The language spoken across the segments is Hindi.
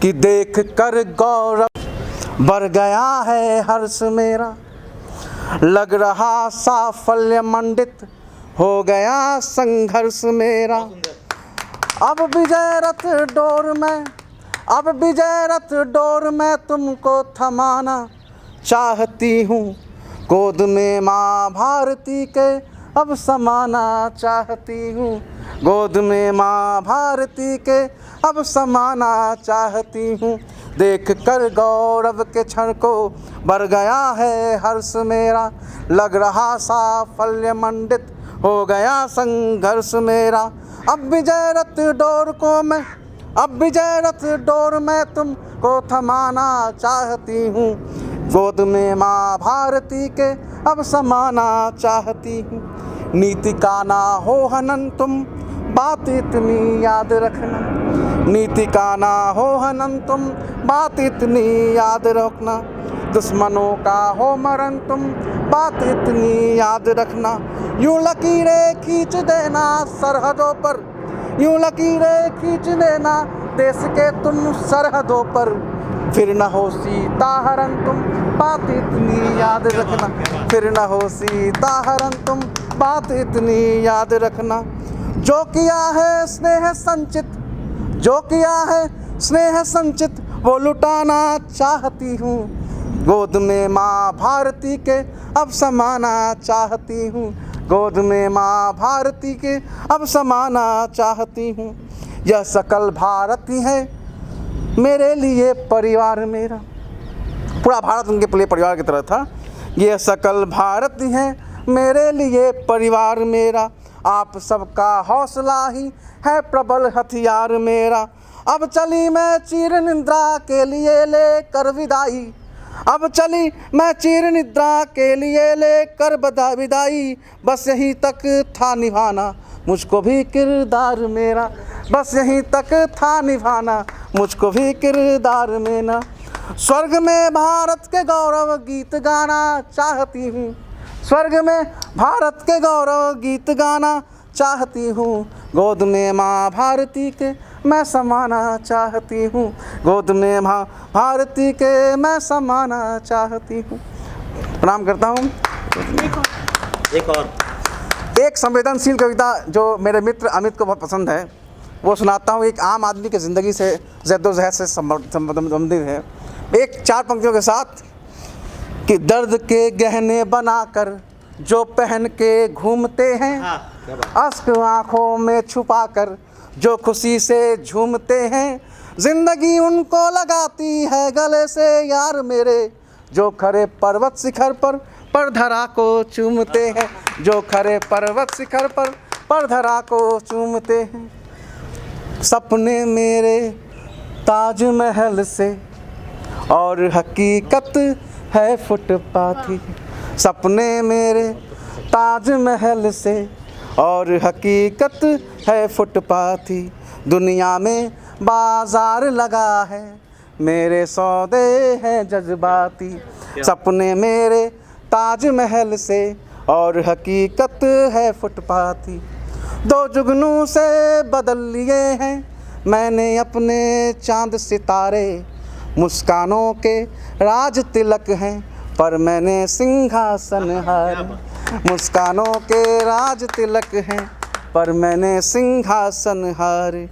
कि देख कर गौरव बढ़ गया है हर्ष मेरा, लग रहा साफल्य मंडित हो गया संघर्ष मेरा। अब विजय रथ डोर में, अब विजय रथ डोर में तुमको थमाना चाहती हूँ, गोद में माँ भारती के अब समाना चाहती हूँ, गोद में माँ भारती के अब समाना चाहती हूँ। देख कर गौरव के क्षण को बढ़ गया है हर्ष मेरा, लग रहा साफल्य मंडित हो गया संघर्ष मेरा। अब विजय रथ डोर को मैं, अब विजय रथ डोर में तुमको थमाना चाहती हूँ, गोद में माँ भारती के अब समाना चाहती हूँ। नीति का ना हो हनन तुम बात इतनी याद रखना, नीति का ना हो हनन तुम बात इतनी याद रखना, दुश्मनों का हो मरण तुम बात इतनी याद रखना। यूं लकीरें खींच देना सरहदों पर, यूं लकीरें खींच देना देश के तुम सरहदों पर, फिर न हो सीता हरण तुम बात इतनी याद रखना, फिर न हो सीता हरण तुम बात इतनी याद रखना। जो किया है स्नेह संचित, जो किया है स्नेह संचित वो लुटाना चाहती हूँ, गोद में माँ भारती के अब समाना चाहती हूँ, गोद में माँ भारती के अब समाना चाहती हूँ। यह सकल भारत ही है मेरे लिए परिवार मेरा, पूरा भारत उनके लिए परिवार की तरह था। यह सकल भारत ही है मेरे लिए परिवार मेरा, आप सबका हौसला ही है प्रबल हथियार मेरा। अब चली मैं चीर निद्रा के लिए लेकर विदाई, अब चली मैं चीर निद्रा के लिए लेकर विदाई, बस यहीं तक था निभाना मुझको भी किरदार मेरा, बस यहीं तक था निभाना मुझको भी किरदार मेरा। स्वर्ग में भारत के गौरव गीत गाना चाहती हूँ, स्वर्ग में भारत के गौरव गीत गाना चाहती हूँ, गोद में माँ भारती के मैं समाना चाहती हूँ, गोद में माँ भारती के मैं समाना चाहती हूँ। प्रणाम करता हूँ। एक और एक संवेदनशील कविता जो मेरे मित्र अमित को बहुत पसंद है वो सुनाता हूँ। एक आम आदमी की ज़िंदगी से जद्दोजहद से संबंधित है। एक 4 पंक्तियों के साथ कि दर्द के गहने बनाकर जो पहन के घूमते हैं, अश्क आँखों में छुपाकर जो खुशी से झूमते हैं, जिंदगी उनको लगाती है गले से यार मेरे, जो खरे पर्वत शिखर पर धरा को चूमते हैं, जो खरे पर्वत शिखर पर धरा को चूमते हैं। सपने मेरे ताजमहल से और हकीकत है फुटपाथी, सपने मेरे ताजमहल से और हकीकत है फुटपाथी, दुनिया में बाजार लगा है मेरे सौदे हैं जज्बाती, सपने मेरे ताजमहल से और हकीकत है फुटपाथी। 2 जुगनू से बदल लिए हैं मैंने अपने चांद सितारे, मुस्कानों के राज तिलक हैं पर मैंने सिंहासन हारे, मुस्कानों के राज तिलक हैं पर मैंने सिंहासन हारे।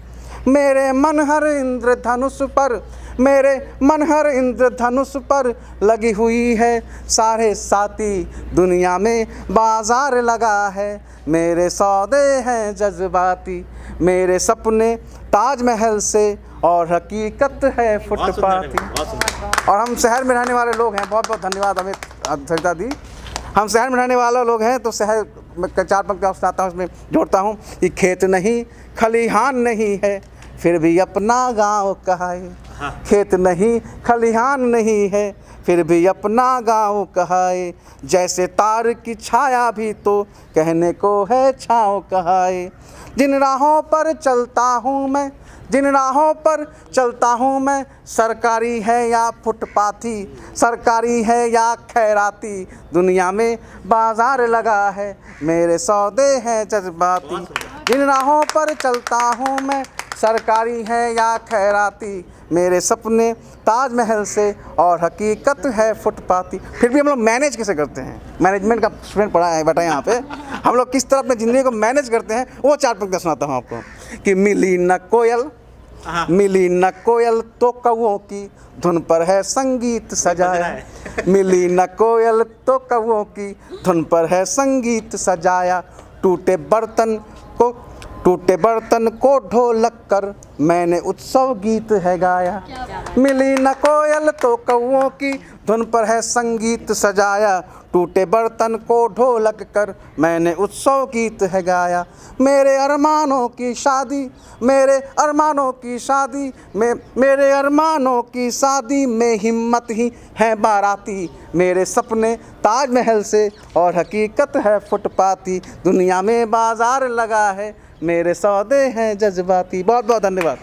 मेरे मनहर इंद्रधनुष पर, मेरे मनहर इंद्रधनुष पर लगी हुई है साढ़े साती, दुनिया में बाजार लगा है मेरे सौदे हैं जज्बाती, मेरे सपने ताजमहल से और हकीकत है फुटपाथी। और हम शहर में रहने वाले लोग हैं, बहुत बहुत धन्यवाद अमित सरिता दी। हम शहर में रहने वाले लोग हैं तो शहर में 4 पंक्तियाँ सुनाता हूँ, इसमें जोड़ता हूँ कि खेत नहीं खलिहान नहीं है फिर भी अपना गांव कहाए, खेत नहीं खलिहान नहीं है फिर भी अपना गांव कहाए, जैसे तार की छाया भी तो कहने को है छाँव कहाए। जिन राहों पर चलता हूँ मैं, जिन राहों पर चलता हूँ मैं, सरकारी है या फुटपाथी, सरकारी है या खैराती, दुनिया में बाजार लगा है मेरे सौदे हैं जज्बाती। जिन राहों पर चलता हूँ मैं, सरकारी हैं या खैराती, मेरे सपने ताजमहल से और हकीकत है फुटपाती। फिर भी हम लोग मैनेज कैसे करते हैं, मैनेजमेंट का स्टूडेंट पढ़ा है बेटा यहाँ पे, हम लोग किस तरह अपनी ज़िंदगी को मैनेज करते हैं वो 4 पंक्तियाँ सुनाता हूँ आपको। कि मिली न कोयल, मिली न कोयल तो कौओं की धुन पर है संगीत सजाया, मिली न कोयल तो कौओं की धुन पर है संगीत सजाया, टूटे बर्तन को ढोलक कर मैंने उत्सव गीत है गाया, मिली न कोयल तो कौओं की धुन पर है संगीत सजाया, टूटे बर्तन को ढोलक कर मैंने उत्सव गीत है गाया, मेरे अरमानों की शादी, मेरे अरमानों की शादी में, मेरे अरमानों की शादी में हिम्मत ही है बाराती, मेरे सपने ताजमहल से और हकीकत है फुटपाती, दुनिया में बाजार लगा है, मेरे सौदे हैं जज्बाती। बहुत बहुत धन्यवाद।